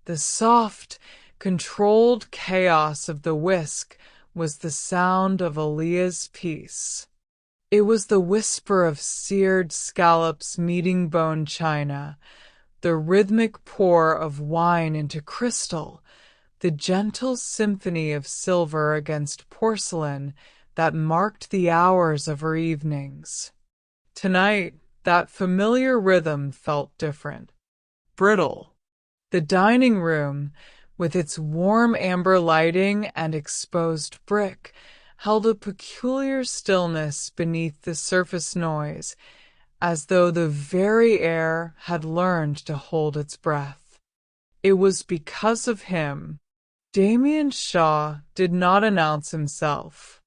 The soft, controlled chaos of the whisk was the sound of Aaliyah's peace. It was the whisper of seared scallops meeting bone china, the rhythmic pour of wine into crystal, the gentle symphony of silver against porcelain that marked the hours of her evenings. Tonight, that familiar rhythm felt different, brittle. The dining room, with its warm amber lighting and exposed brick, held a peculiar stillness beneath the surface noise, as though the very air had learned to hold its breath. It was because of him. Damien Shaw did not announce himself.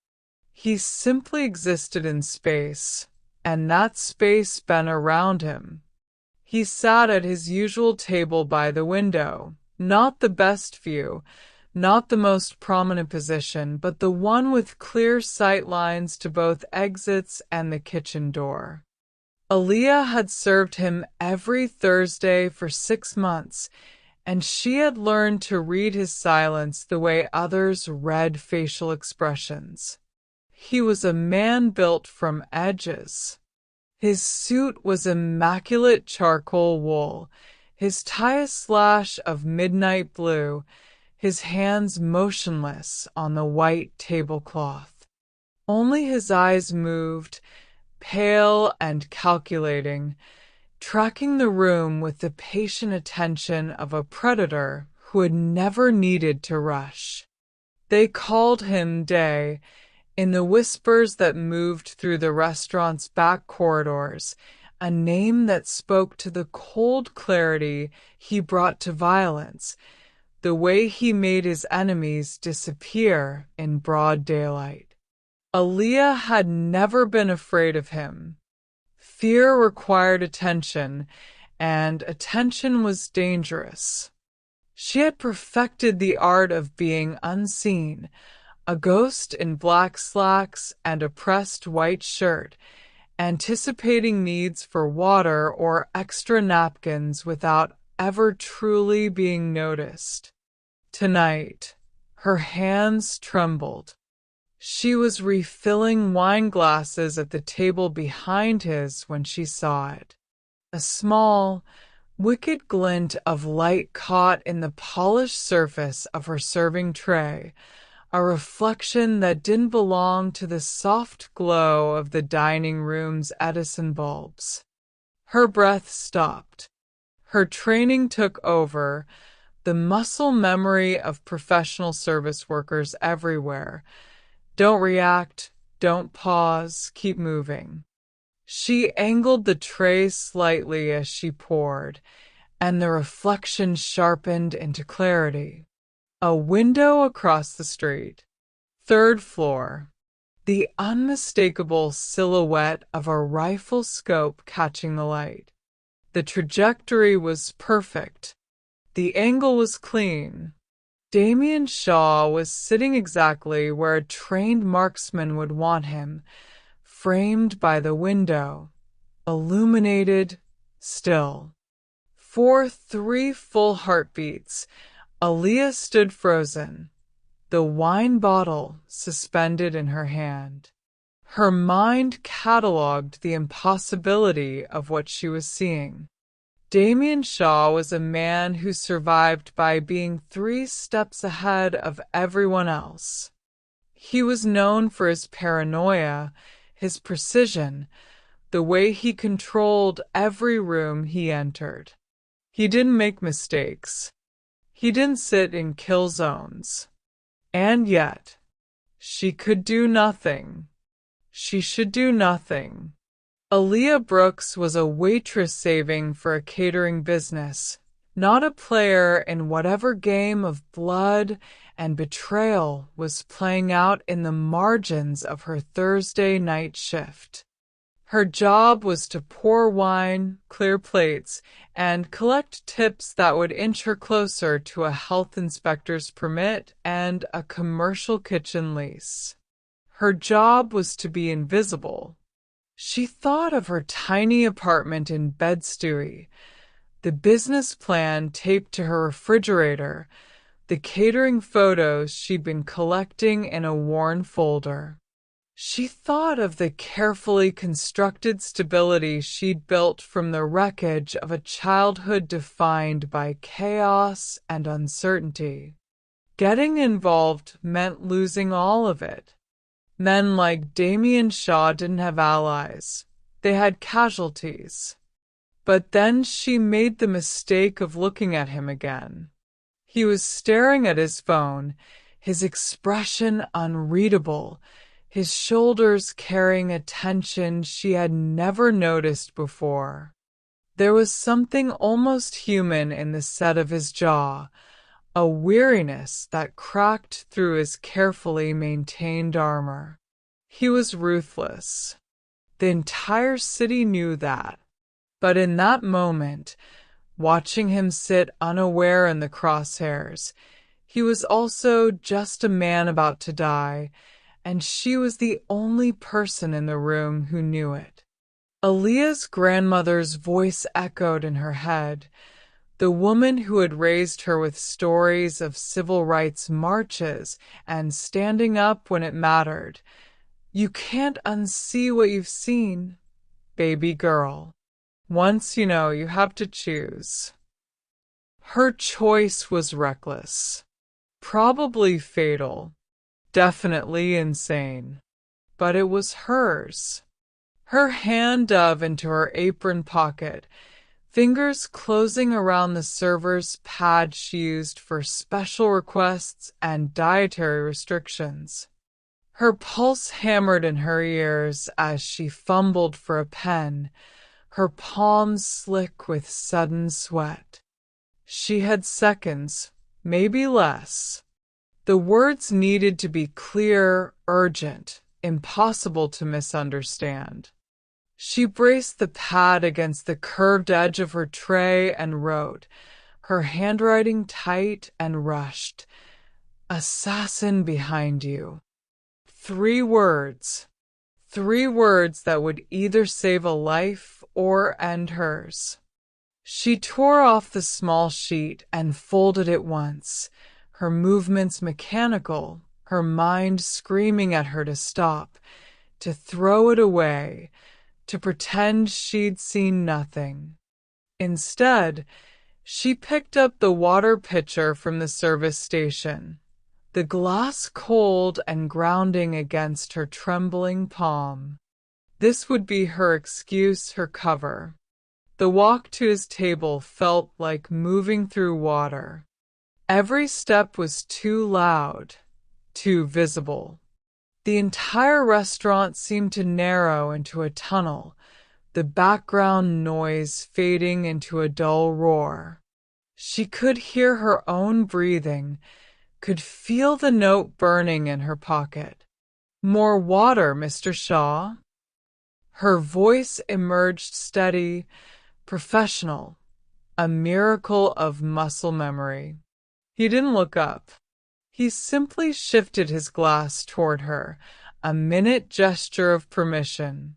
He simply existed in space, and that space bent around him. He sat at his usual table by the window, not the best view, not the most prominent position, but the one with clear sight lines to both exits and the kitchen door. Aaliyah had served him every Thursday for 6 months, and she had learned to read his silence the way others read facial expressions. He was a man built from edges. His suit was immaculate charcoal wool, his tie a slash of midnight blue, his hands motionless on the white tablecloth. Only his eyes moved, pale and calculating, tracking the room with the patient attention of a predator who had never needed to rush. They called him Day, in the whispers that moved through the restaurant's back corridors, a name that spoke to the cold clarity he brought to violence, the way he made his enemies disappear in broad daylight. Aaliyah had never been afraid of him. Fear required attention, and attention was dangerous. She had perfected the art of being unseen, a ghost in black slacks and a pressed white shirt, anticipating needs for water or extra napkins without ever truly being noticed. Tonight, her hands trembled. She was refilling wine glasses at the table behind his when she saw it. A small, wicked glint of light caught in the polished surface of her serving tray, a reflection that didn't belong to the soft glow of the dining room's Edison bulbs. Her breath stopped. Her training took over, the muscle memory of professional service workers everywhere. Don't react, don't pause, keep moving. She angled the tray slightly as she poured, and the reflection sharpened into clarity. A window across the street. 3rd floor. The unmistakable silhouette of a rifle scope catching the light. The trajectory was perfect. The angle was clean. Damien Shaw was sitting exactly where a trained marksman would want him, framed by the window, illuminated, still. For 3 full heartbeats, Aaliyah stood frozen, the wine bottle suspended in her hand. Her mind catalogued the impossibility of what she was seeing. Damien Shaw was a man who survived by being 3 steps ahead of everyone else. He was known for his paranoia, his precision, the way he controlled every room he entered. He didn't make mistakes. He didn't sit in kill zones. And yet, she could do nothing. She should do nothing. Aaliyah Brooks was a waitress saving for a catering business, not a player in whatever game of blood and betrayal was playing out in the margins of her Thursday night shift. Her job was to pour wine, clear plates, and collect tips that would inch her closer to a health inspector's permit and a commercial kitchen lease. Her job was to be invisible. She thought of her tiny apartment in Bed-Stuy, the business plan taped to her refrigerator, the catering photos she'd been collecting in a worn folder. She thought of the carefully constructed stability she'd built from the wreckage of a childhood defined by chaos and uncertainty. Getting involved meant losing all of it. Men like Damien Shaw didn't have allies. They had casualties. But then she made the mistake of looking at him again. He was staring at his phone, his expression unreadable, his shoulders carrying a tension she had never noticed before. There was something almost human in the set of his jaw, a weariness that cracked through his carefully maintained armor. He was ruthless. The entire city knew that. But in that moment, watching him sit unaware in the crosshairs, he was also just a man about to die, and she was the only person in the room who knew it. Aaliyah's grandmother's voice echoed in her head, the woman who had raised her with stories of civil rights marches and standing up when it mattered. You can't unsee what you've seen, baby girl. Once you know, you have to choose. Her choice was reckless, probably fatal, definitely insane, but it was hers. Her hand dove into her apron pocket, fingers closing around the server's pad she used for special requests and dietary restrictions. Her pulse hammered in her ears as she fumbled for a pen, her palms slick with sudden sweat. She had seconds, maybe less. The words needed to be clear, urgent, impossible to misunderstand. She braced the pad against the curved edge of her tray and wrote, her handwriting tight and rushed, "Assassin behind you." 3 words. 3 words that would either save a life or end hers. She tore off the small sheet and folded it once, her movements mechanical, her mind screaming at her to stop, to throw it away, to pretend she'd seen nothing. Instead, she picked up the water pitcher from the service station, the glass cold and grounding against her trembling palm. This would be her excuse, her cover. The walk to his table felt like moving through water. Every step was too loud, too visible. The entire restaurant seemed to narrow into a tunnel, the background noise fading into a dull roar. She could hear her own breathing, could feel the note burning in her pocket. "More water, Mr. Shaw?" Her voice emerged steady, professional, a miracle of muscle memory. He didn't look up. He simply shifted his glass toward her, a minute gesture of permission.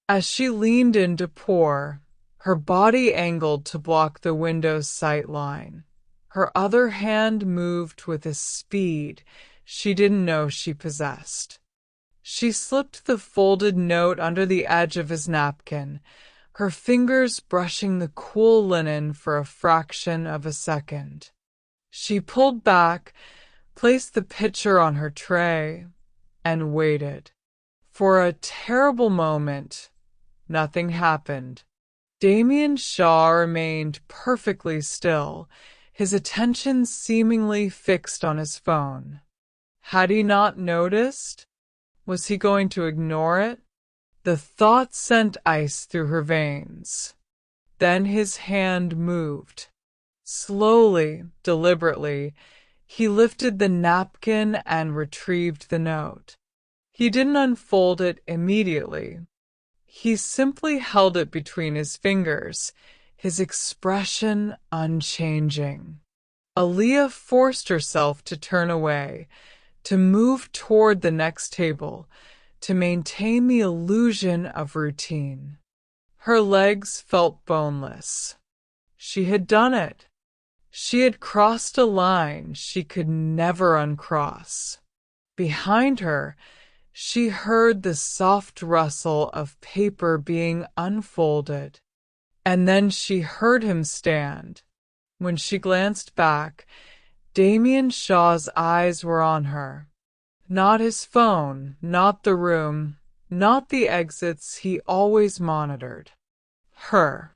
As she leaned in to pour, her body angled to block the window's sight line. Her other hand moved with a speed she didn't know she possessed. She slipped the folded note under the edge of his napkin, her fingers brushing the cool linen for a fraction of a second. She pulled back, placed the pitcher on her tray, and waited. For a terrible moment, nothing happened. Damien Shaw remained perfectly still, his attention seemingly fixed on his phone. Had he not noticed? Was he going to ignore it? The thought sent ice through her veins. Then his hand moved. Slowly, deliberately, he lifted the napkin and retrieved the note. He didn't unfold it immediately. He simply held it between his fingers, his expression unchanging. Aaliyah forced herself to turn away, to move toward the next table, to maintain the illusion of routine. Her legs felt boneless. She had done it. She had crossed a line she could never uncross. Behind her, she heard the soft rustle of paper being unfolded, and then she heard him stand. When she glanced back, Damien Shaw's eyes were on her. Not his phone, not the room, not the exits he always monitored. Her.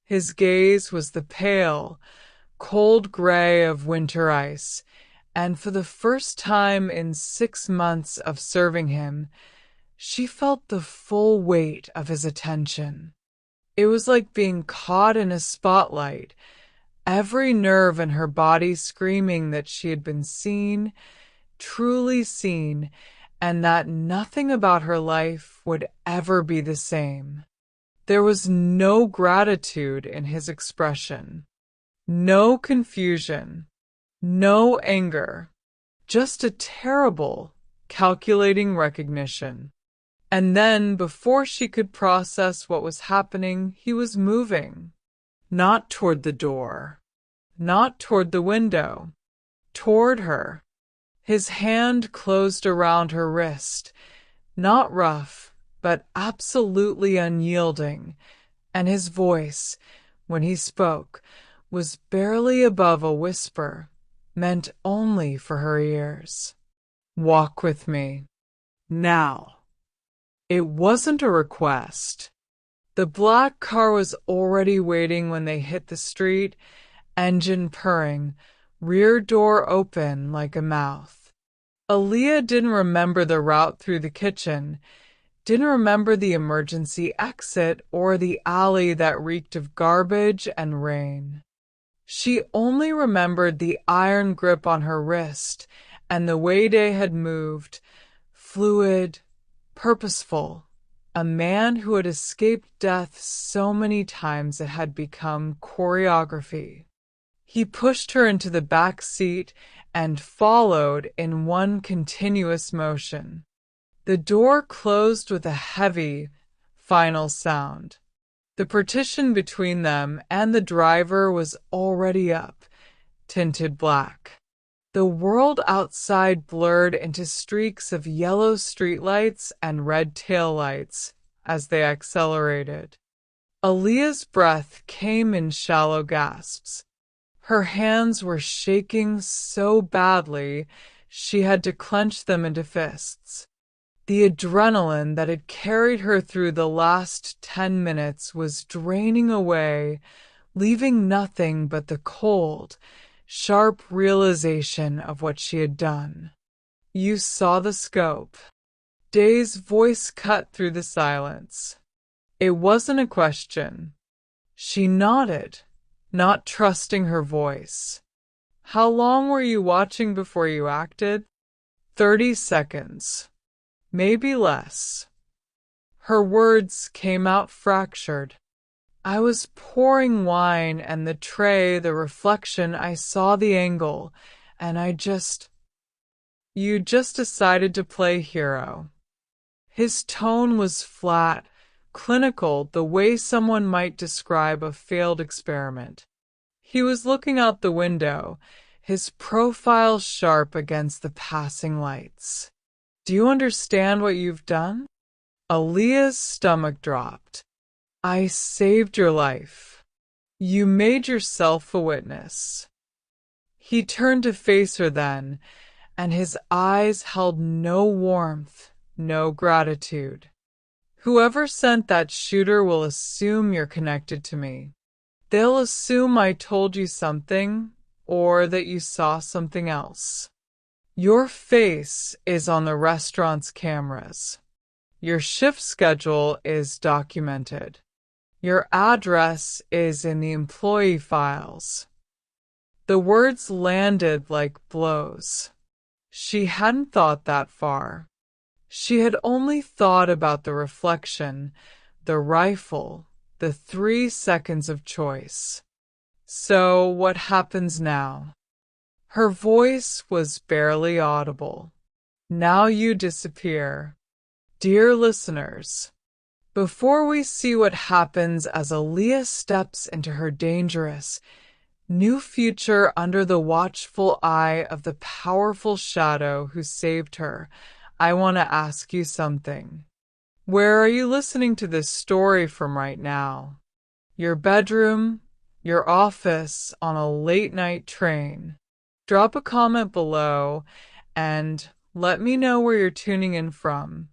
His gaze was the pale, cold gray of winter ice, and for the first time in 6 months of serving him, she felt the full weight of his attention. It was like being caught in a spotlight, every nerve in her body screaming that she had been seen, truly seen, and that nothing about her life would ever be the same. There was no gratitude in his expression, no confusion, no anger, just a terrible, calculating recognition. And then, before she could process what was happening, he was moving. Not toward the door, not toward the window, toward her. His hand closed around her wrist, not rough, but absolutely unyielding, and his voice, when he spoke, was barely above a whisper, meant only for her ears. "Walk with me. Now." It wasn't a request. The black car was already waiting when they hit the street, engine purring, rear door open like a mouth. Aaliyah didn't remember the route through the kitchen, didn't remember the emergency exit or the alley that reeked of garbage and rain. She only remembered the iron grip on her wrist and the way they had moved, fluid, purposeful, a man who had escaped death so many times it had become choreography. He pushed her into the back seat and followed in one continuous motion. The door closed with a heavy, final sound. The partition between them and the driver was already up, tinted black. The world outside blurred into streaks of yellow streetlights and red taillights as they accelerated. Aaliyah's breath came in shallow gasps. Her hands were shaking so badly she had to clench them into fists. The adrenaline that had carried her through the last 10 minutes was draining away, leaving nothing but the cold, sharp realization of what she had done. "You saw the scope." Day's voice cut through the silence. It wasn't a question. She nodded, not trusting her voice. "How long were you watching before you acted?" 30 seconds. Maybe less. Her words came out fractured. "I was pouring wine and the tray, the reflection, I saw the angle, and You just decided to play hero." His tone was flat, clinical, the way someone might describe a failed experiment. He was looking out the window, his profile sharp against the passing lights. "Do you understand what you've done?" Aaliyah's stomach dropped. "I saved your life. You made yourself a witness." He turned to face her then, and his eyes held no warmth, no gratitude. "Whoever sent that shooter will assume you're connected to me. They'll assume I told you something, or that you saw something else. Your face is on the restaurant's cameras. Your shift schedule is documented. Your address is in the employee files." The words landed like blows. She hadn't thought that far. She had only thought about the reflection, the rifle, the 3 seconds of choice. "So what happens now?" Her voice was barely audible. "Now you disappear. Dear listeners, Before we see what happens as Aaliyah steps into her dangerous, new future under the watchful eye of the powerful shadow who saved her, I want to ask you something. Where are you listening to this story from right now? Your bedroom, your office, on a late-night train? Drop a comment below and let me know where you're tuning in from.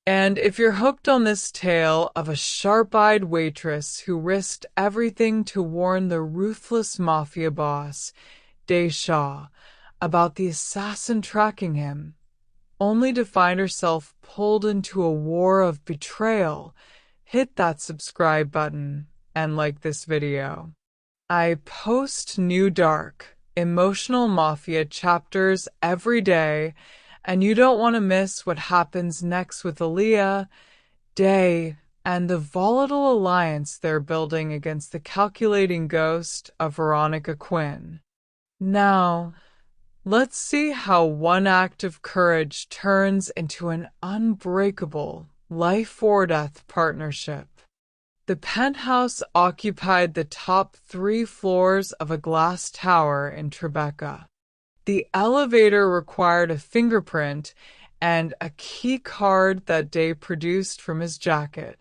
And if you're hooked on this tale of a sharp-eyed waitress who risked everything to warn the ruthless mafia boss, Shaw, about the assassin tracking him, only to find herself pulled into a war of betrayal, hit that subscribe button and like this video. I post new dark, emotional mafia chapters every day, and you don't want to miss what happens next with Aaliyah, Day, and the volatile alliance they're building against the calculating ghost of Veronica Quinn. Now, let's see how one act of courage turns into an unbreakable, life-or-death partnership. The penthouse occupied the top 3 floors of a glass tower in Tribeca. The elevator required a fingerprint and a key card that Day produced from his jacket.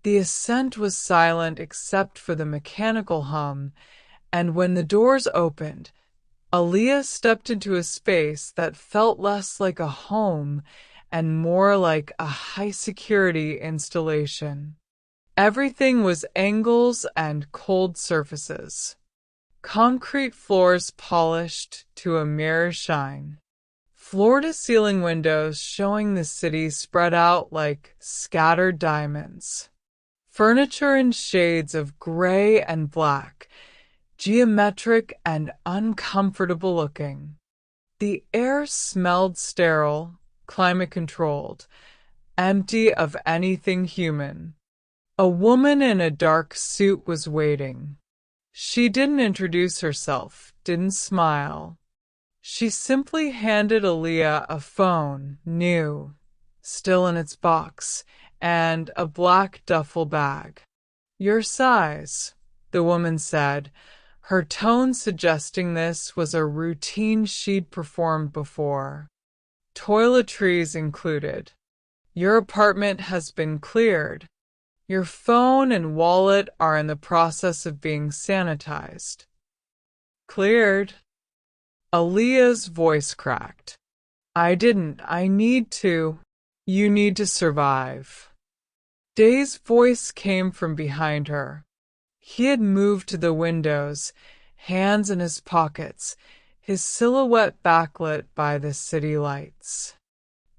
The ascent was silent except for the mechanical hum, and when the doors opened, Aaliyah stepped into a space that felt less like a home and more like a high-security installation. Everything was angles and cold surfaces. Concrete floors polished to a mirror shine. Floor-to-ceiling windows showing the city spread out like scattered diamonds. Furniture in shades of gray and black, geometric and uncomfortable looking. The air smelled sterile, climate-controlled, empty of anything human. A woman in a dark suit was waiting. She didn't introduce herself, didn't smile. She simply handed Aaliyah a phone, new, still in its box, and a black duffel bag. "Your size," the woman said, her tone suggesting this was a routine she'd performed before. "Toiletries included. Your apartment has been cleared. Your phone and wallet are in the process of being sanitized." "Cleared?" Aaliyah's voice cracked. I need to. You need to survive." Day's voice came from behind her. He had moved to the windows, hands in his pockets, his silhouette backlit by the city lights.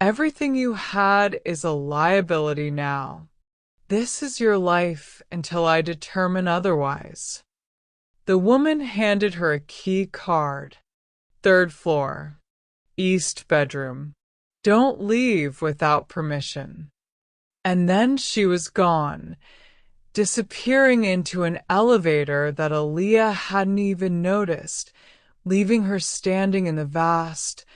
"Everything you had is a liability now. This is your life until I determine otherwise." The woman handed her a key card. "3rd floor, east bedroom. Don't leave without permission." And then she was gone, disappearing into an elevator that Aaliyah hadn't even noticed, leaving her standing in the vast,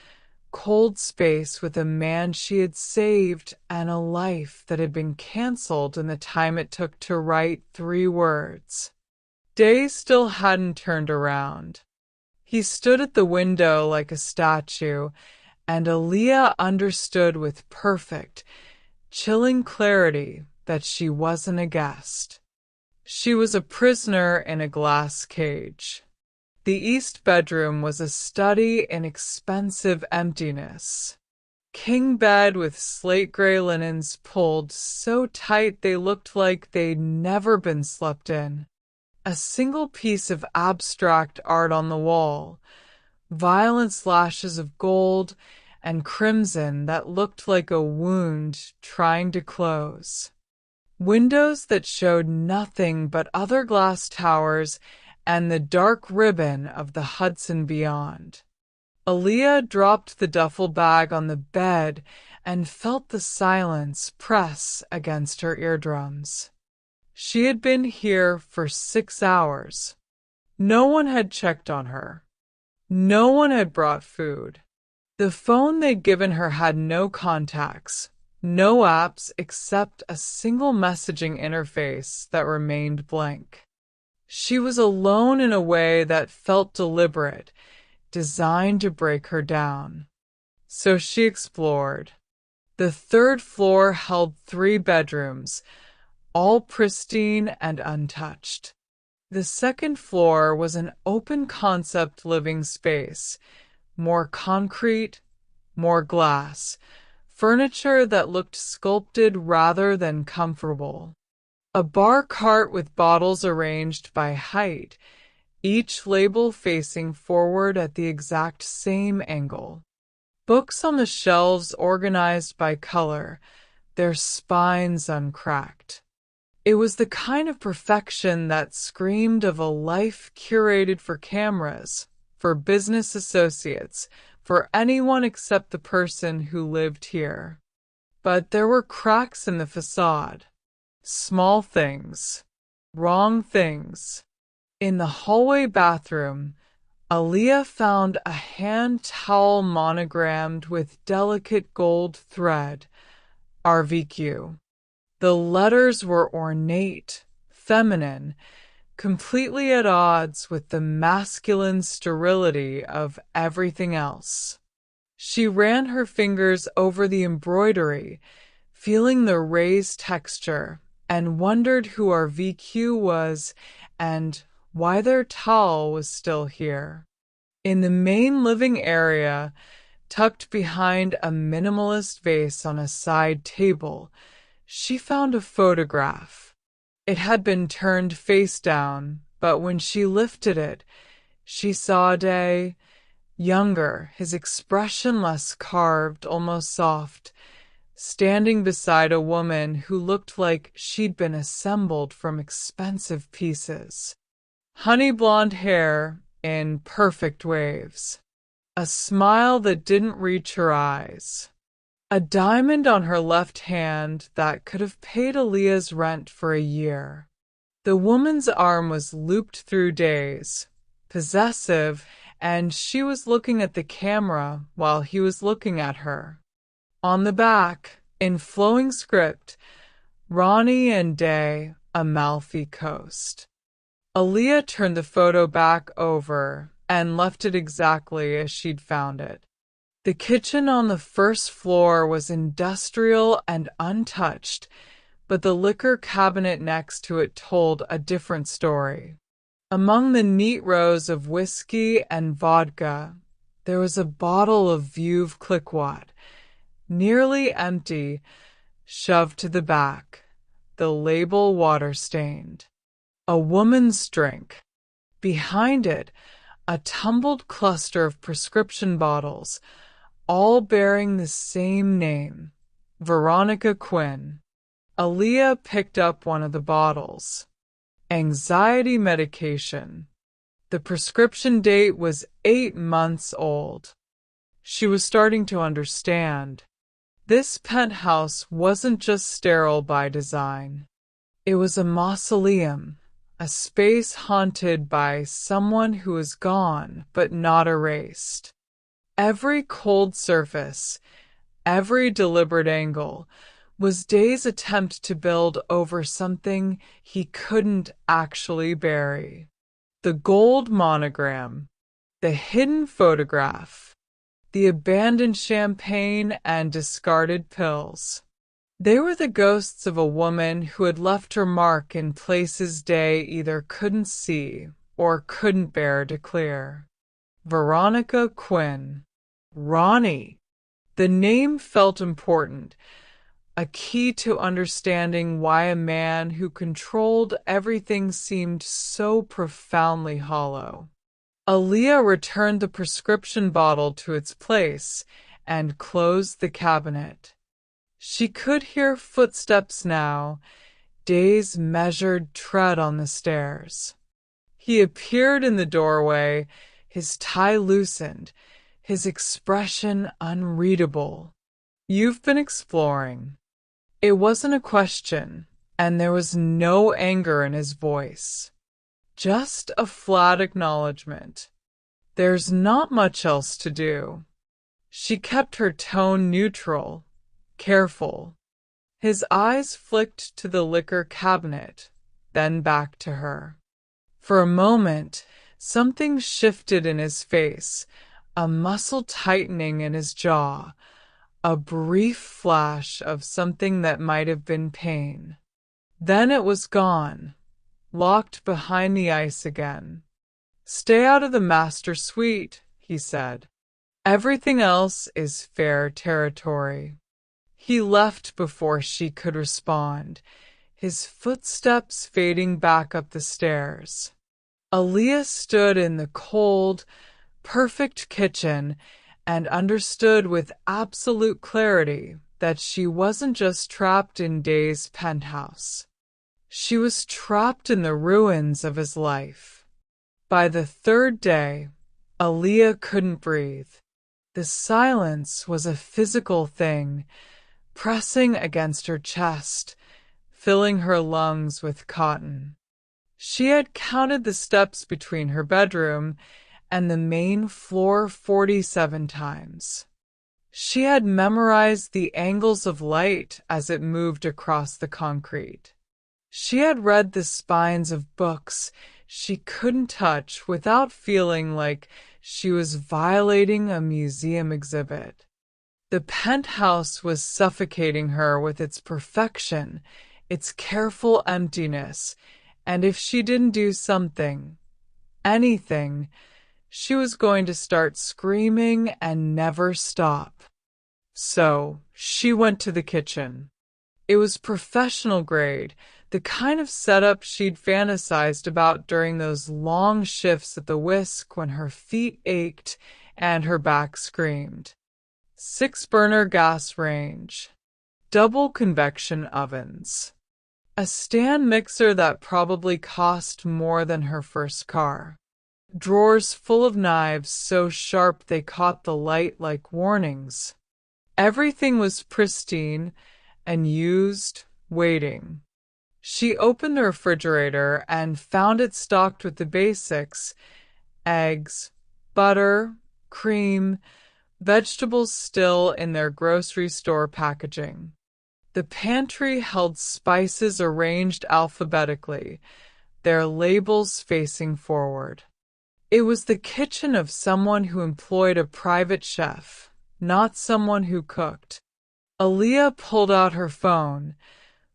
cold space with a man she had saved and a life that had been cancelled in the time it took to write 3 words. Day still hadn't turned around. He stood at the window like a statue, and Aaliyah understood with perfect, chilling clarity that she wasn't a guest. She was a prisoner in a glass cage. The east bedroom was a study in expensive emptiness. King bed with slate-gray linens pulled so tight they looked like they'd never been slept in. A single piece of abstract art on the wall, violent slashes of gold and crimson that looked like a wound trying to close. Windows that showed nothing but other glass towers and the dark ribbon of the Hudson beyond. Aaliyah dropped the duffel bag on the bed and felt the silence press against her eardrums. She had been here for 6 hours. No one had checked on her. No one had brought food. The phone they'd given her had no contacts, No apps except a single messaging interface that remained blank. She was alone in a way that felt deliberate, designed to break her down. So she explored. The third floor held 3 bedrooms, all pristine and untouched. The second floor was an open-concept living space, more concrete, more glass, furniture that looked sculpted rather than comfortable. A bar cart with bottles arranged by height, each label facing forward at the exact same angle. Books on the shelves organized by color, their spines uncracked. It was the kind of perfection that screamed of a life curated for cameras, for business associates, for anyone except the person who lived here. But there were cracks in the facade. Small things. Wrong things. In the hallway bathroom, Aaliyah found a hand towel monogrammed with delicate gold thread, RVQ. The letters were ornate, feminine, completely at odds with the masculine sterility of everything else. She ran her fingers over the embroidery, feeling the raised texture, and wondered who our VQ was and why their towel was still here. In the main living area, tucked behind a minimalist vase on a side table, she found a photograph. It had been turned face down, but when she lifted it, she saw Day, younger, his expression less carved, almost soft, standing beside a woman who looked like she'd been assembled from expensive pieces. Honey blonde hair in perfect waves. A smile that didn't reach her eyes. A diamond on her left hand that could have paid Aaliyah's rent for a year. The woman's arm was looped through Day's, possessive, and she was looking at the camera while he was looking at her. On the back, in flowing script, Ronnie and Day, Amalfi Coast. Aaliyah turned the photo back over and left it exactly as she'd found it. The kitchen on the first floor was industrial and untouched, but the liquor cabinet next to it told a different story. Among the neat rows of whiskey and vodka, there was a bottle of Veuve Clicquot, nearly empty, shoved to the back, the label water-stained. A woman's drink. Behind it, a tumbled cluster of prescription bottles, all bearing the same name, Veronica Quinn. Aaliyah picked up one of the bottles. Anxiety medication. The prescription date was 8 months old. She was starting to understand. This penthouse wasn't just sterile by design. It was a mausoleum, a space haunted by someone who is gone but not erased. Every cold surface, every deliberate angle, was Day's attempt to build over something he couldn't actually bury. The gold monogram, the hidden photograph, the abandoned champagne and discarded pills. They were the ghosts of a woman who had left her mark in places Day either couldn't see or couldn't bear to clear. Veronica Quinn. Ronnie. The name felt important, a key to understanding why a man who controlled everything seemed so profoundly hollow. Aaliyah returned the prescription bottle to its place and closed the cabinet. She could hear footsteps now, Day's measured tread on the stairs. He appeared in the doorway, his tie loosened, his expression unreadable. "You've been exploring." It wasn't a question, and there was no anger in his voice. Just a flat acknowledgement. "There's not much else to do." She kept her tone neutral. Careful. His eyes flicked to the liquor cabinet, then back to her. For a moment, something shifted in his face, a muscle tightening in his jaw, a brief flash of something that might have been pain. Then it was gone, locked behind the ice again. Stay out of the master suite, he said. Everything else is fair territory. He left before she could respond, his footsteps fading back up the stairs. Aaliyah stood in the cold, perfect kitchen and understood with absolute clarity that she wasn't just trapped in Day's penthouse. She was trapped in the ruins of his life. By the third day, Aaliyah couldn't breathe. The silence was a physical thing, pressing against her chest, filling her lungs with cotton. She had counted the steps between her bedroom and the main floor 47 times. She had memorized the angles of light as it moved across the concrete. She had read the spines of books she couldn't touch without feeling like she was violating a museum exhibit. The penthouse was suffocating her with its perfection, its careful emptiness, and if she didn't do something, anything, she was going to start screaming and never stop. So she went to the kitchen. It was professional grade, the kind of setup she'd fantasized about during those long shifts at the whisk when her feet ached and her back screamed. 6-burner gas range, double convection ovens, a stand mixer that probably cost more than her first car, drawers full of knives so sharp they caught the light like warnings. Everything was pristine and used, waiting. She opened the refrigerator and found it stocked with the basics: eggs, butter, cream, vegetables still in their grocery store packaging. The pantry held spices arranged alphabetically, their labels facing forward. It was the kitchen of someone who employed a private chef, not someone who cooked. Aaliyah pulled out her phone,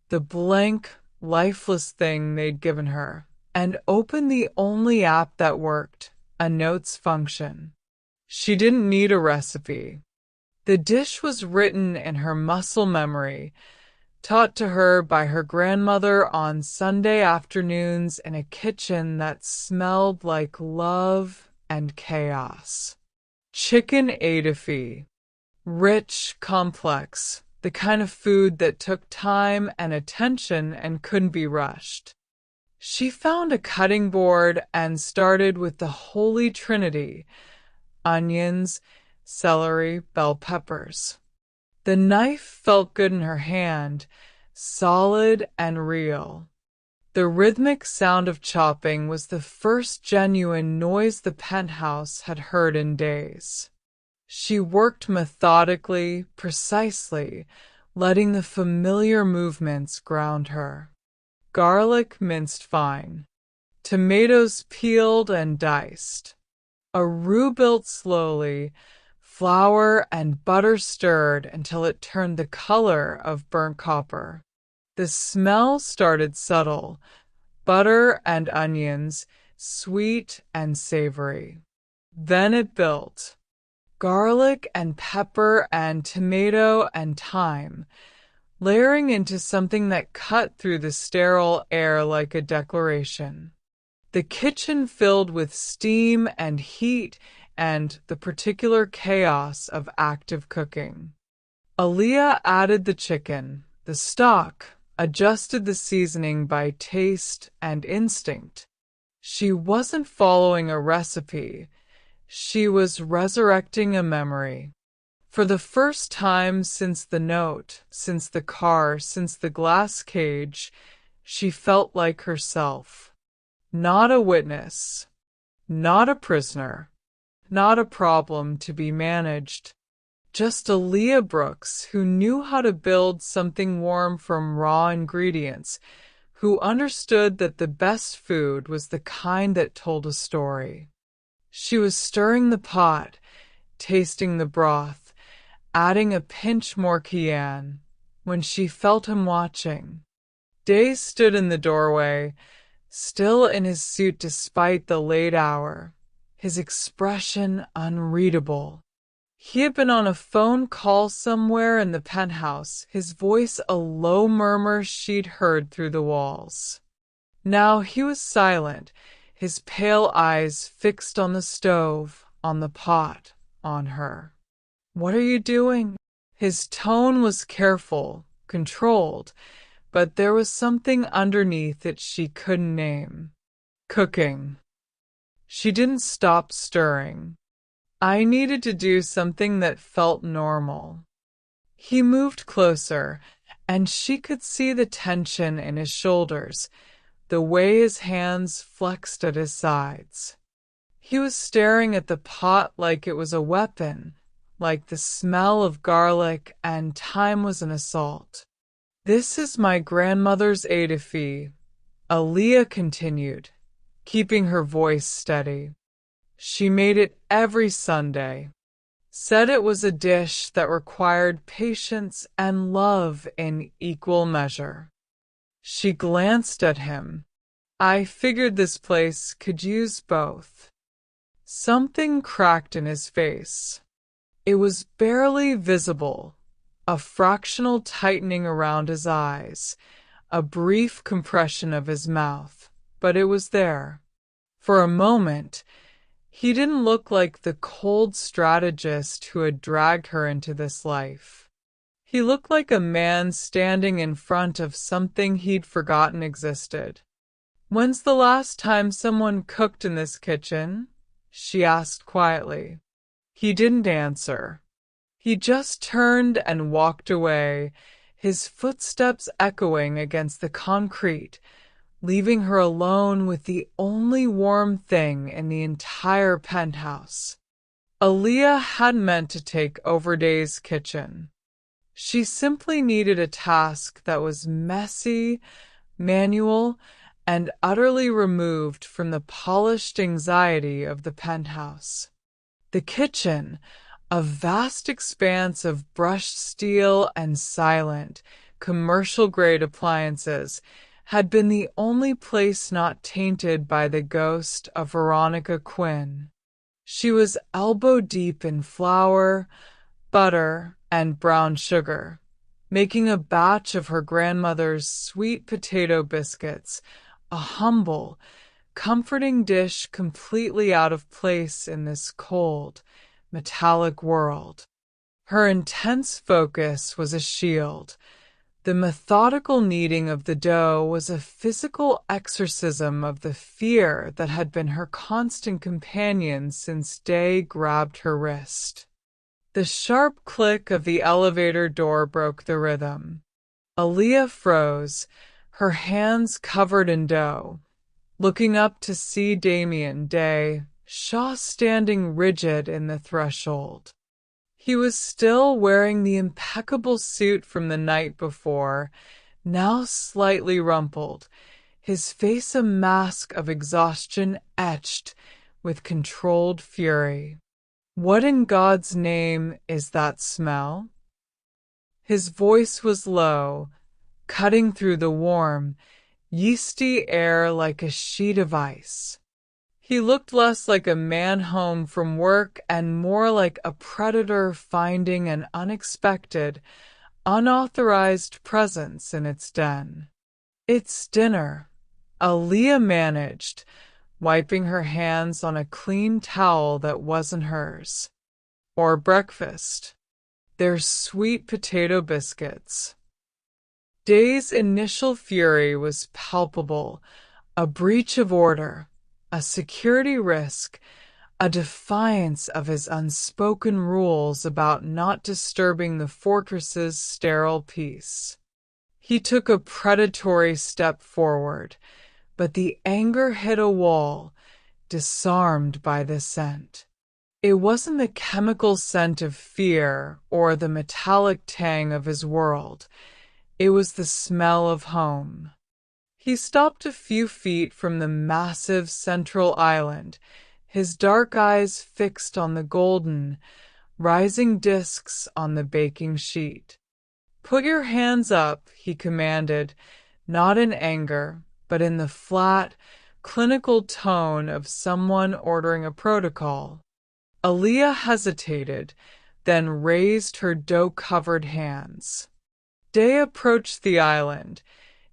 the blank, lifeless thing they'd given her, and opened the only app that worked, a notes function. She didn't need a recipe. The dish was written in her muscle memory, taught to her by her grandmother on Sunday afternoons in a kitchen that smelled like love and chaos. Chicken étouffée. Rich, complex, the kind of food that took time and attention and couldn't be rushed. She found a cutting board and started with the Holy Trinity: onions, celery, bell peppers. The knife felt good in her hand, solid and real. The rhythmic sound of chopping was the first genuine noise the penthouse had heard in days. She worked methodically, precisely, letting the familiar movements ground her. Garlic minced fine, tomatoes peeled and diced, a roux built slowly, flour and butter stirred until it turned the color of burnt copper. The smell started subtle, butter and onions, sweet and savory. Then it built. Garlic and pepper and tomato and thyme, layering into something that cut through the sterile air like a declaration. The kitchen filled with steam and heat and the particular chaos of active cooking. Aaliyah added the chicken, the stock, adjusted the seasoning by taste and instinct. She wasn't following a recipe. She was resurrecting a memory. For the first time since the note, since the car, since the glass cage, she felt like herself. Not a witness, not a prisoner, not a problem to be managed, Just Aaliyah Brooks, who knew how to build something warm from raw ingredients, who understood that the best food was the kind that told a story. She was stirring the pot, tasting the broth, adding a pinch more cayenne, when she felt him watching. Day stood in the doorway, still in his suit despite the late hour, his expression unreadable. He had been on a phone call somewhere in the penthouse, his voice a low murmur she'd heard through the walls. Now he was silent, his pale eyes fixed on the stove, on the pot, on her. "What are you doing?" His tone was careful, controlled, but there was something underneath it she couldn't name. "Cooking." She didn't stop stirring. "I needed to do something that felt normal." He moved closer, and she could see the tension in his shoulders, the way his hands flexed at his sides. He was staring at the pot like it was a weapon, like the smell of garlic and thyme was an assault. "This is my grandmother's édifice," Aaliyah continued, keeping her voice steady. "She made it every Sunday. Said it was a dish that required patience and love in equal measure." She glanced at him. "I figured this place could use both." Something cracked in his face. It was barely visible, a fractional tightening around his eyes, a brief compression of his mouth, but it was there. For a moment, he didn't look like the cold strategist who had dragged her into this life. He looked like a man standing in front of something he'd forgotten existed. "When's the last time someone cooked in this kitchen?" she asked quietly. He didn't answer. He just turned and walked away, his footsteps echoing against the concrete, leaving her alone with the only warm thing in the entire penthouse. Aaliyah hadn't meant to take over Day's kitchen. She simply needed a task that was messy, manual, and utterly removed from the polished anxiety of the penthouse. The kitchen, a vast expanse of brushed steel and silent, commercial-grade appliances, had been the only place not tainted by the ghost of Veronica Quinn. She was elbow-deep in flour, butter, and brown sugar, making a batch of her grandmother's sweet potato biscuits, a humble, comforting dish completely out of place in this cold, metallic world. Her intense focus was a shield. The methodical kneading of the dough was a physical exorcism of the fear that had been her constant companion since Day grabbed her wrist. The sharp click of the elevator door broke the rhythm. Aaliyah froze, her hands covered in dough, looking up to see Damien Day, Shaw standing rigid in the threshold. He was still wearing the impeccable suit from the night before, now slightly rumpled, his face a mask of exhaustion etched with controlled fury. "What in God's name is that smell?" His voice was low, cutting through the warm, yeasty air like a sheet of ice. He looked less like a man home from work and more like a predator finding an unexpected, unauthorized presence in its den. "It's dinner," Aaliyah managed, wiping her hands on a clean towel that wasn't hers. "Or breakfast. There's sweet potato biscuits." Day's initial fury was palpable, a breach of order, a security risk, a defiance of his unspoken rules about not disturbing the fortress's sterile peace. He took a predatory step forward, but the anger hit a wall, disarmed by the scent. It wasn't the chemical scent of fear or the metallic tang of his world. It was the smell of home. He stopped a few feet from the massive central island, his dark eyes fixed on the golden, rising discs on the baking sheet. "Put your hands up," he commanded, not in anger, but in the flat, clinical tone of someone ordering a protocol. Aaliyah hesitated, then raised her dough-covered hands. Day approached the island,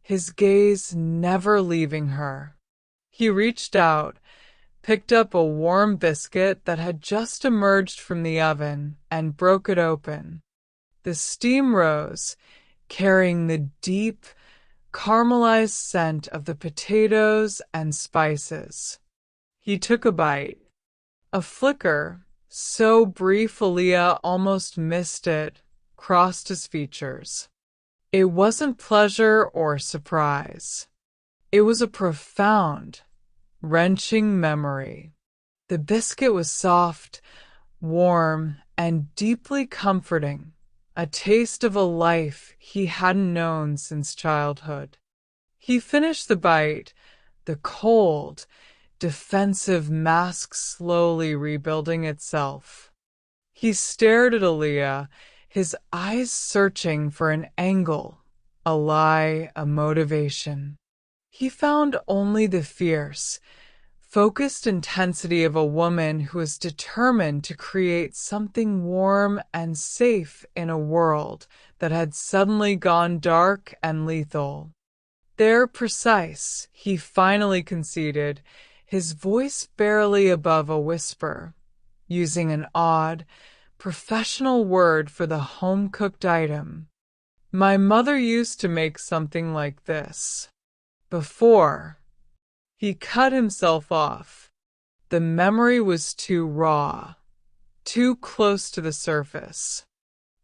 his gaze never leaving her. He reached out, picked up a warm biscuit that had just emerged from the oven, and broke it open. The steam rose, carrying the deep, caramelized scent of the potatoes and spices. He took a bite. A flicker, so brief Aaliyah almost missed it, crossed his features. It wasn't pleasure or surprise. It was a profound, wrenching memory. The biscuit was soft, warm, and deeply comforting, a taste of a life he hadn't known since childhood. He finished the bite, the cold, defensive mask slowly rebuilding itself. He stared at Aaliyah, his eyes searching for an angle, a lie, a motivation. He found only the fierce, focused intensity of a woman who is determined to create something warm and safe in a world that had suddenly gone dark and lethal. "They're precise," he finally conceded, his voice barely above a whisper, using an odd, professional word for the home-cooked item. "My mother used to make something like this. Before." He cut himself off. The memory was too raw, too close to the surface.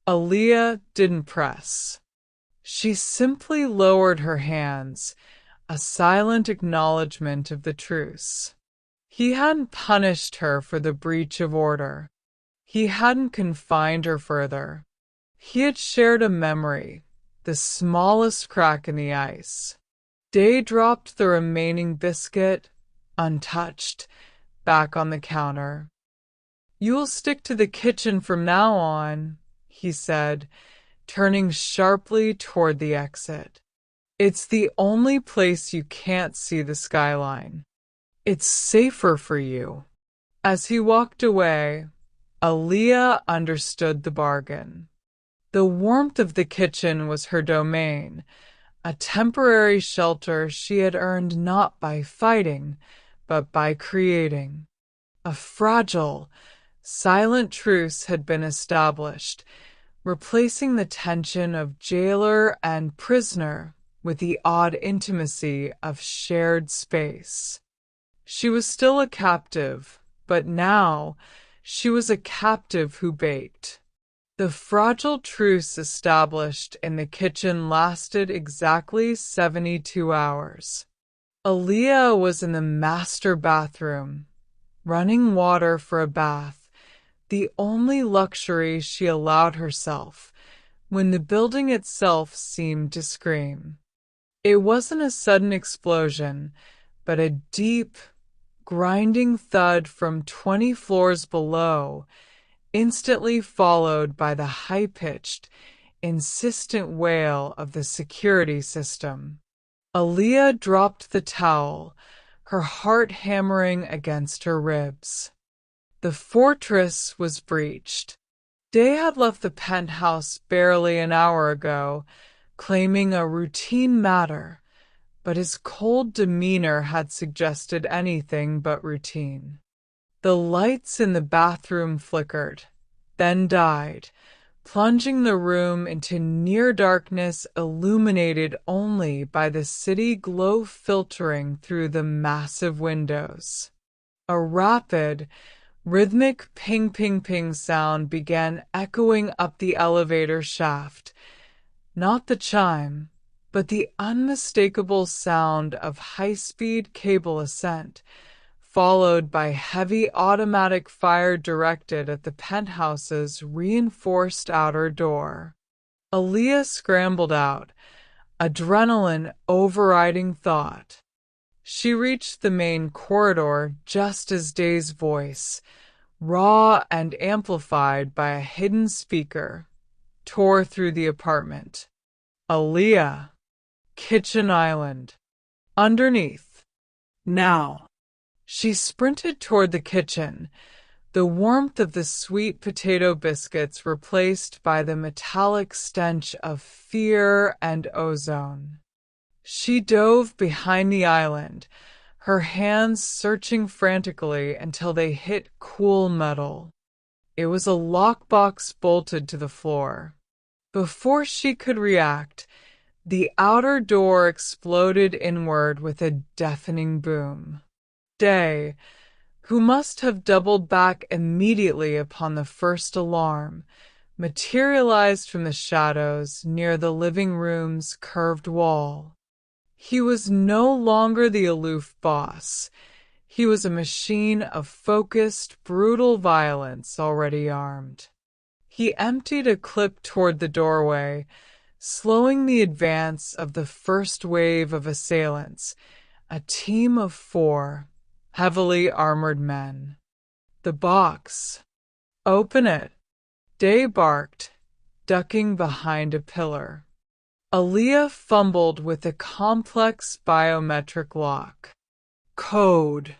Aaliyah didn't press. She simply lowered her hands, a silent acknowledgement of the truce. He hadn't punished her for the breach of order. He hadn't confined her further. He had shared a memory, the smallest crack in the ice. Day dropped the remaining biscuit, untouched, back on the counter. "You'll stick to the kitchen from now on," he said, turning sharply toward the exit. "It's the only place you can't see the skyline. It's safer for you." As he walked away, Aaliyah understood the bargain. The warmth of the kitchen was her domain, a temporary shelter she had earned not by fighting, but by creating. A fragile, silent truce had been established, replacing the tension of jailer and prisoner with the odd intimacy of shared space. She was still a captive, but now she was a captive who baked. The fragile truce established in the kitchen lasted exactly 72 hours. Aaliyah was in the master bathroom, running water for a bath, the only luxury she allowed herself, when the building itself seemed to scream. It wasn't a sudden explosion, but a deep, grinding thud from 20 floors below, instantly followed by the high-pitched, insistent wail of the security system. Aaliyah dropped the towel, her heart hammering against her ribs. The fortress was breached. Day had left the penthouse barely an hour ago, claiming a routine matter, but his cold demeanor had suggested anything but routine. The lights in the bathroom flickered, then died, plunging the room into near darkness illuminated only by the city glow filtering through the massive windows. A rapid, rhythmic ping-ping-ping sound began echoing up the elevator shaft, not the chime, but the unmistakable sound of high-speed cable ascent, followed by heavy automatic fire directed at the penthouse's reinforced outer door. Aaliyah scrambled out, adrenaline overriding thought. She reached the main corridor just as Day's voice, raw and amplified by a hidden speaker, tore through the apartment. Aaliyah, kitchen island. Underneath. Now. She sprinted toward the kitchen, the warmth of the sweet potato biscuits replaced by the metallic stench of fear and ozone. She dove behind the island, her hands searching frantically until they hit cool metal. It was a lockbox bolted to the floor. Before she could react, the outer door exploded inward with a deafening boom. Day, who must have doubled back immediately upon the first alarm, materialized from the shadows near the living room's curved wall. He was no longer the aloof boss. He was a machine of focused, brutal violence already armed. He emptied a clip toward the doorway, slowing the advance of the first wave of assailants, a team of 4 heavily armored men. The box. Open it. Day barked, ducking behind a pillar. Aaliyah fumbled with a complex biometric lock. Code.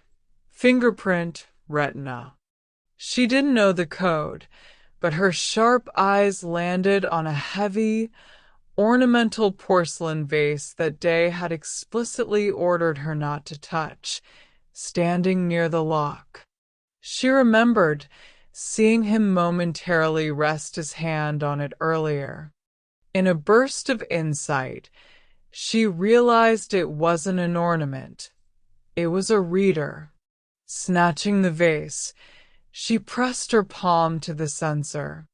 Fingerprint, retina. She didn't know the code, but her sharp eyes landed on a heavy, ornamental porcelain vase that Day had explicitly ordered her not to touch, standing near the lock. She remembered seeing him momentarily rest his hand on it earlier. In a burst of insight, she realized it wasn't an ornament. It was a reader. Snatching the vase, she pressed her palm to the sensor.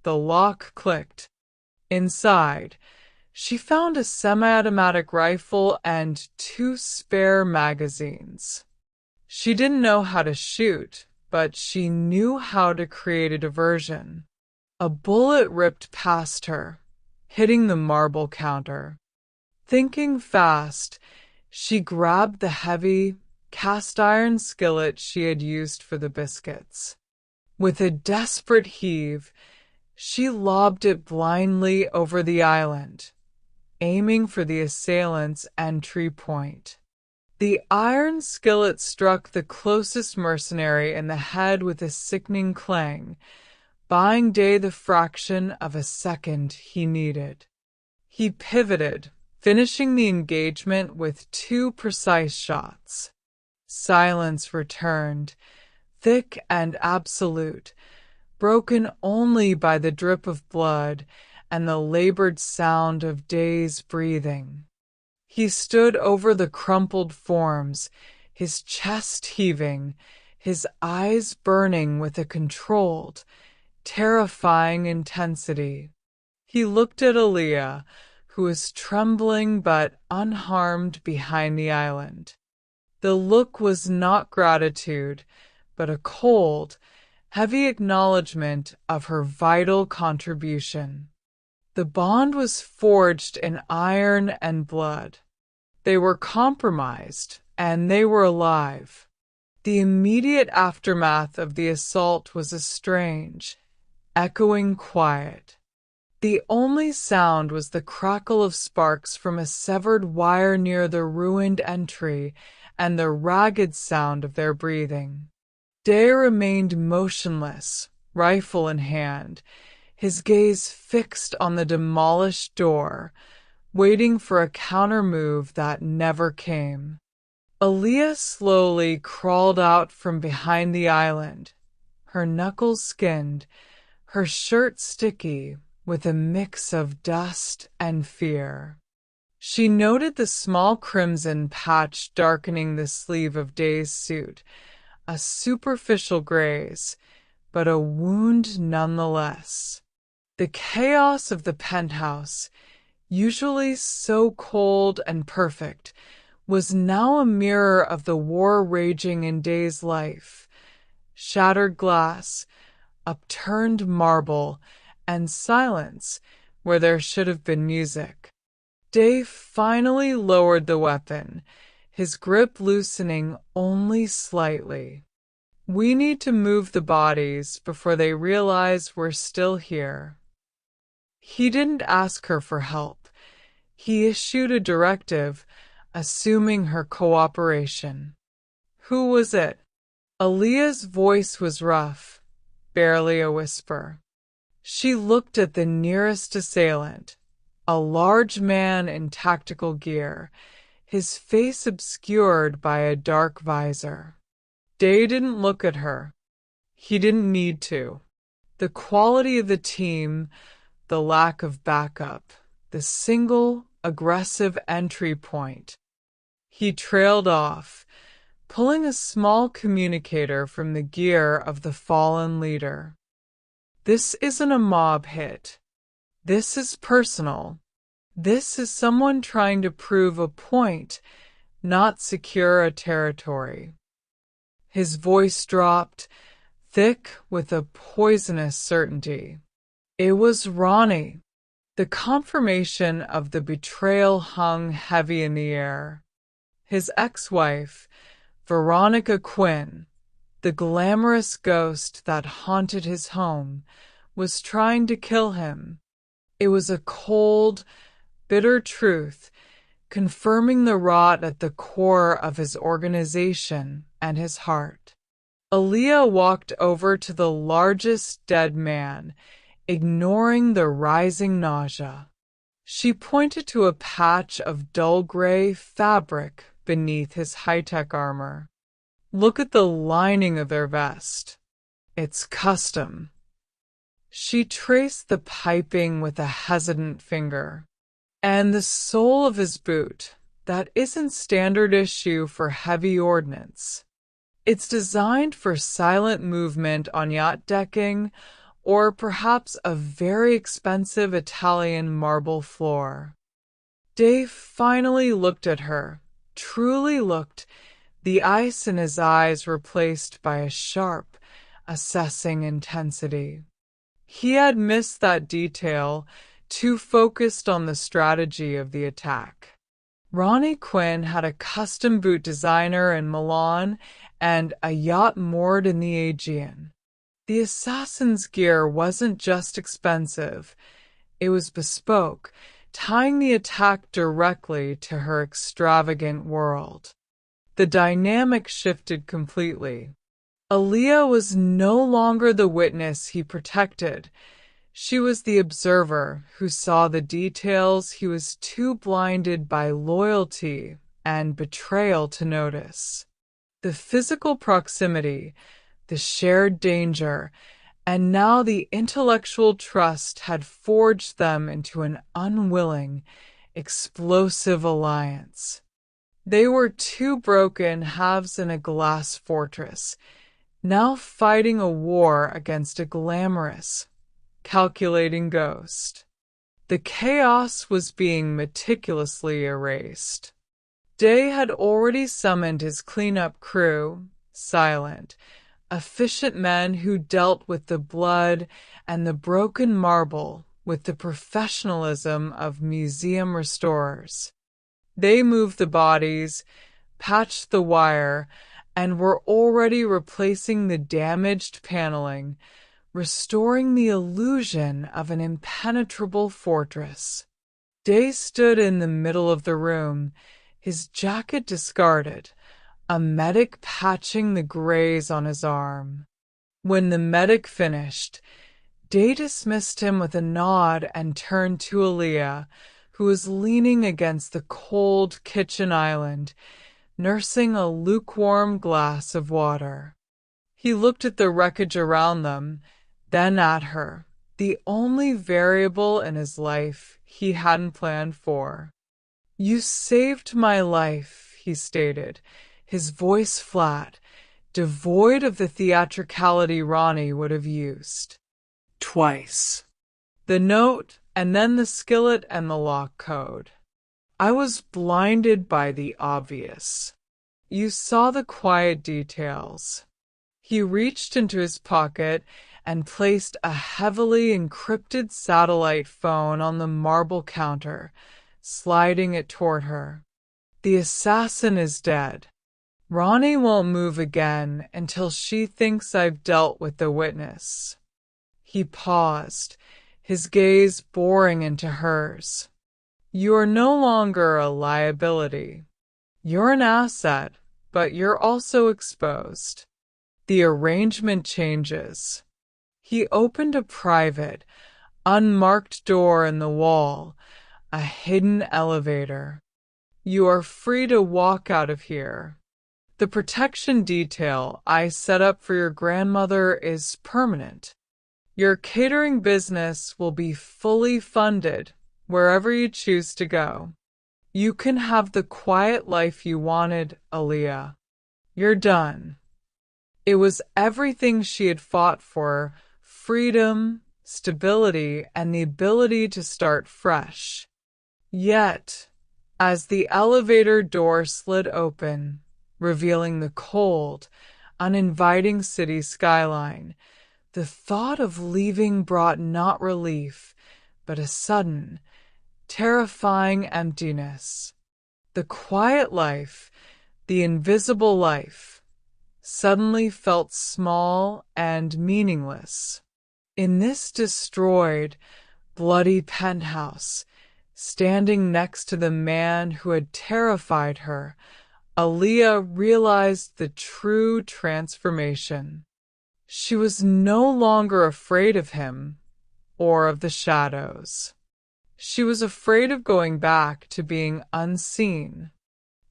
The lock clicked. Inside, she found a semi-automatic rifle and 2 spare magazines. She didn't know how to shoot, but she knew how to create a diversion. A bullet ripped past her, hitting the marble counter. Thinking fast, she grabbed the heavy, cast-iron skillet she had used for the biscuits. With a desperate heave, she lobbed it blindly over the island, aiming for the assailant's entry point. The iron skillet struck the closest mercenary in the head with a sickening clang, buying Day the fraction of a second he needed. He pivoted, finishing the engagement with 2 precise shots. Silence returned, thick and absolute, broken only by the drip of blood and the labored sound of Day's breathing. He stood over the crumpled forms, his chest heaving, his eyes burning with a controlled, terrifying intensity. He looked at Aaliyah, who was trembling but unharmed behind the island. The look was not gratitude, but a cold, heavy acknowledgement of her vital contribution. The bond was forged in iron and blood. They were compromised, and they were alive. The immediate aftermath of the assault was a strange, echoing quiet. The only sound was the crackle of sparks from a severed wire near the ruined entry and the ragged sound of their breathing. Day remained motionless, rifle in hand, his gaze fixed on the demolished door, waiting for a counter-move that never came. Aaliyah slowly crawled out from behind the island, her knuckles skinned, her shirt sticky with a mix of dust and fear. She noted the small crimson patch darkening the sleeve of Day's suit, a superficial graze, but a wound nonetheless. The chaos of the penthouse, usually so cold and perfect, was now a mirror of the war raging in Day's life. Shattered glass, upturned marble, and silence where there should have been music. Day finally lowered the weapon, his grip loosening only slightly. We need to move the bodies before they realize we're still here. He didn't ask her for help. He issued a directive, assuming her cooperation. Who was it? Aaliyah's voice was rough, barely a whisper. She looked at the nearest assailant, a large man in tactical gear, his face obscured by a dark visor. Day didn't look at her. He didn't need to. The quality of the team, the lack of backup, the single aggressive entry point. He trailed off, pulling a small communicator from the gear of the fallen leader. This isn't a mob hit. This is personal. This is someone trying to prove a point, not secure a territory. His voice dropped, thick with a poisonous certainty. It was Ronnie. The confirmation of the betrayal hung heavy in the air. His ex-wife, Veronica Quinn, the glamorous ghost that haunted his home, was trying to kill him. It was a cold, bitter truth, confirming the rot at the core of his organization and his heart. Aaliyah walked over to the largest dead man, ignoring the rising nausea. She pointed to a patch of dull gray fabric beneath his high-tech armor. Look at the lining of their vest. It's custom. She traced the piping with a hesitant finger. And the sole of his boot, that isn't standard issue for heavy ordnance. It's designed for silent movement on yacht decking or perhaps a very expensive Italian marble floor. Dave finally looked at her, truly looked, the ice in his eyes replaced by a sharp, assessing intensity. He had missed that detail, too focused on the strategy of the attack. Ronnie Quinn had a custom boot designer in Milan and a yacht moored in the Aegean. The assassin's gear wasn't just expensive, it was bespoke, tying the attack directly to her extravagant world. The dynamic shifted completely. Aaliyah was no longer the witness he protected. She was the observer who saw the details he was too blinded by loyalty and betrayal to notice. The physical proximity, the shared danger, and now the intellectual trust had forged them into an unwilling, explosive alliance. They were two broken halves in a glass fortress, now fighting a war against a glamorous, calculating ghost. The chaos was being meticulously erased. Day had already summoned his cleanup crew, silent, efficient men who dealt with the blood and the broken marble with the professionalism of museum restorers. They moved the bodies, patched the wire, and were already replacing the damaged paneling, restoring the illusion of an impenetrable fortress. Day stood in the middle of the room, his jacket discarded, a medic patching the graze on his arm. When the medic finished, Day dismissed him with a nod and turned to Aaliyah, who was leaning against the cold kitchen island, nursing a lukewarm glass of water. He looked at the wreckage around them, then at her, the only variable in his life he hadn't planned for. "You saved my life," he stated, his voice flat, devoid of the theatricality Ronnie would have used. "Twice." The note, and then the skillet and the lock code. I was blinded by the obvious. You saw the quiet details. He reached into his pocket and placed a heavily encrypted satellite phone on the marble counter, sliding it toward her. The assassin is dead. Ronnie won't move again until she thinks I've dealt with the witness. He paused, his gaze boring into hers. You are no longer a liability. You're an asset, but you're also exposed. The arrangement changes. He opened a private, unmarked door in the wall, a hidden elevator. You are free to walk out of here. The protection detail I set up for your grandmother is permanent. Your catering business will be fully funded wherever you choose to go. You can have the quiet life you wanted, Aaliyah. You're done. It was everything she had fought for: freedom, stability, and the ability to start fresh. Yet, as the elevator door slid open, revealing the cold, uninviting city skyline, the thought of leaving brought not relief, but a sudden, terrifying emptiness. The quiet life, the invisible life, suddenly felt small and meaningless. In this destroyed, bloody penthouse, standing next to the man who had terrified her, Aaliyah realized the true transformation. She was no longer afraid of him or of the shadows. She was afraid of going back to being unseen.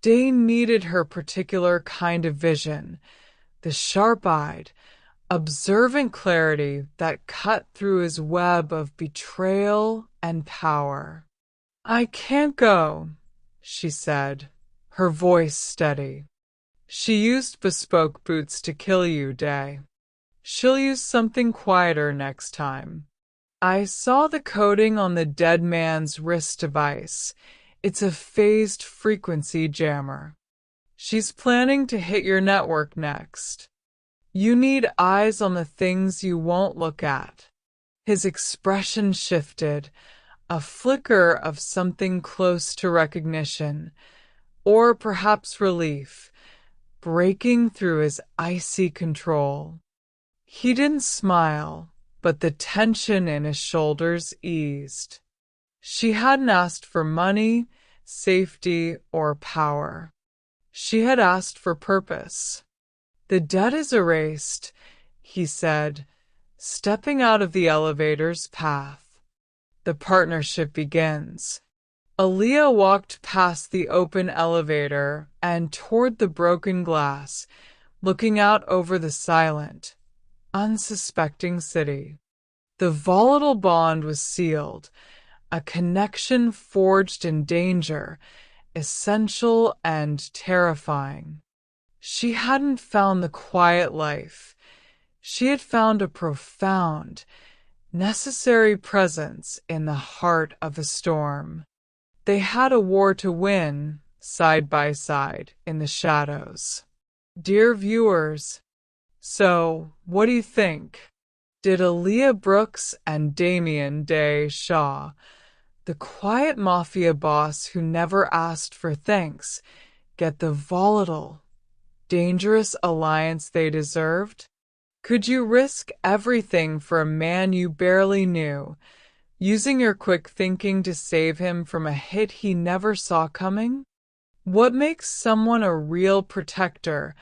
Dane needed her particular kind of vision, the sharp-eyed, observant clarity that cut through his web of betrayal and power. I can't go, she said, her voice steady. She used bespoke boots to kill you, Day. She'll use something quieter next time. I saw the coding on the dead man's wrist device. It's a phased frequency jammer. She's planning to hit your network next. You need eyes on the things you won't look at. His expression shifted, a flicker of something close to recognition, or perhaps relief, breaking through his icy control. He didn't smile, but the tension in his shoulders eased. She hadn't asked for money, safety, or power. She had asked for purpose. The debt is erased, he said, stepping out of the elevator's path. The partnership begins. Aaliyah walked past the open elevator and toward the broken glass, looking out over the silent, unsuspecting city. The volatile bond was sealed, a connection forged in danger, essential and terrifying. She hadn't found the quiet life. She had found a profound, necessary presence in the heart of a storm. They had a war to win, side by side, in the shadows. Dear viewers, so, what do you think? Did Aaliyah Brooks and Damien Day Shaw, the quiet Mafia boss who never asked for thanks, get the volatile, dangerous alliance they deserved? Could you risk everything for a man you barely knew, using your quick thinking to save him from a hit he never saw coming? What makes someone a real protector,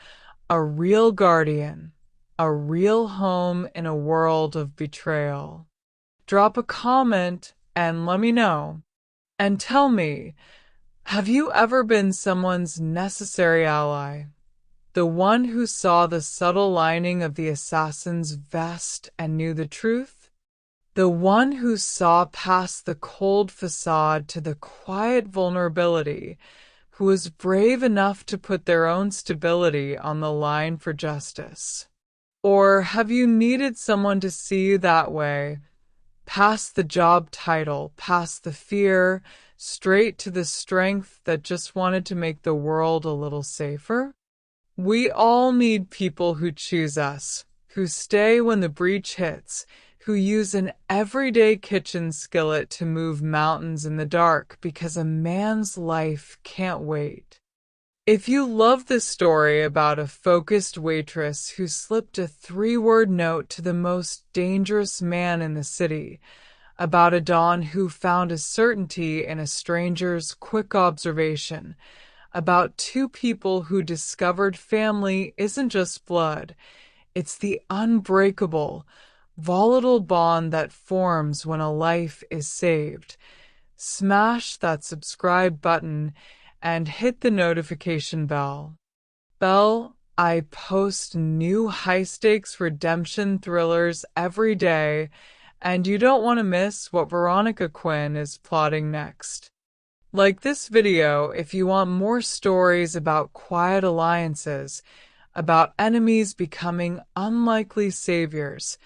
a real guardian, a real home in a world of betrayal? Drop a comment and let me know. And tell me, have you ever been someone's necessary ally? The one who saw the subtle lining of the assassin's vest and knew the truth? The one who saw past the cold facade to the quiet vulnerability, who was brave enough to put their own stability on the line for justice? Or have you needed someone to see you that way, Past the job title, past the fear, straight to the strength that just wanted to make the world a little safer? We all need people who choose us, who stay when the breach hits, who use an everyday kitchen skillet to move mountains in the dark because a man's life can't wait. If you love this story about a focused waitress who slipped a 3-word note to the most dangerous man in the city, about a Don who found a certainty in a stranger's quick observation, about two people who discovered family isn't just blood, it's the unbreakable, volatile bond that forms when a life is saved. Smash that subscribe button and hit the notification bell. I post new high-stakes redemption thrillers every day, and you don't want to miss what Veronica Quinn is plotting next. Like this video if you want more stories about quiet alliances, about enemies becoming unlikely saviors,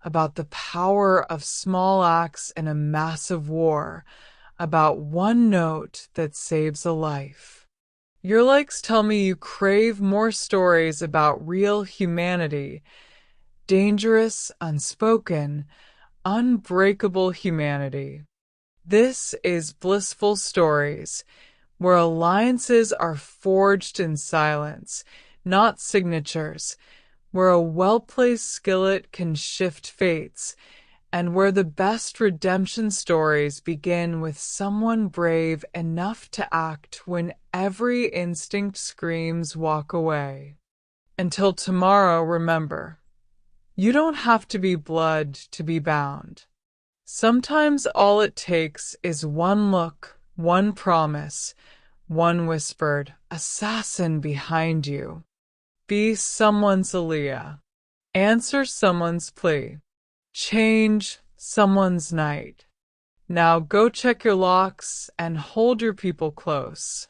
about the power of small acts in a massive war, about one note that saves a life. Your likes tell me you crave more stories about real humanity, dangerous, unspoken, unbreakable humanity. This is Blissful Stories, where alliances are forged in silence, not signatures, where a well-placed skillet can shift fates, and where the best redemption stories begin with someone brave enough to act when every instinct screams walk away. Until tomorrow, remember, you don't have to be blood to be bound. Sometimes all it takes is one look, one promise, one whispered assassin behind you. Be someone's Aaliyah. Answer someone's plea. Change someone's night. Now go check your locks and hold your people close.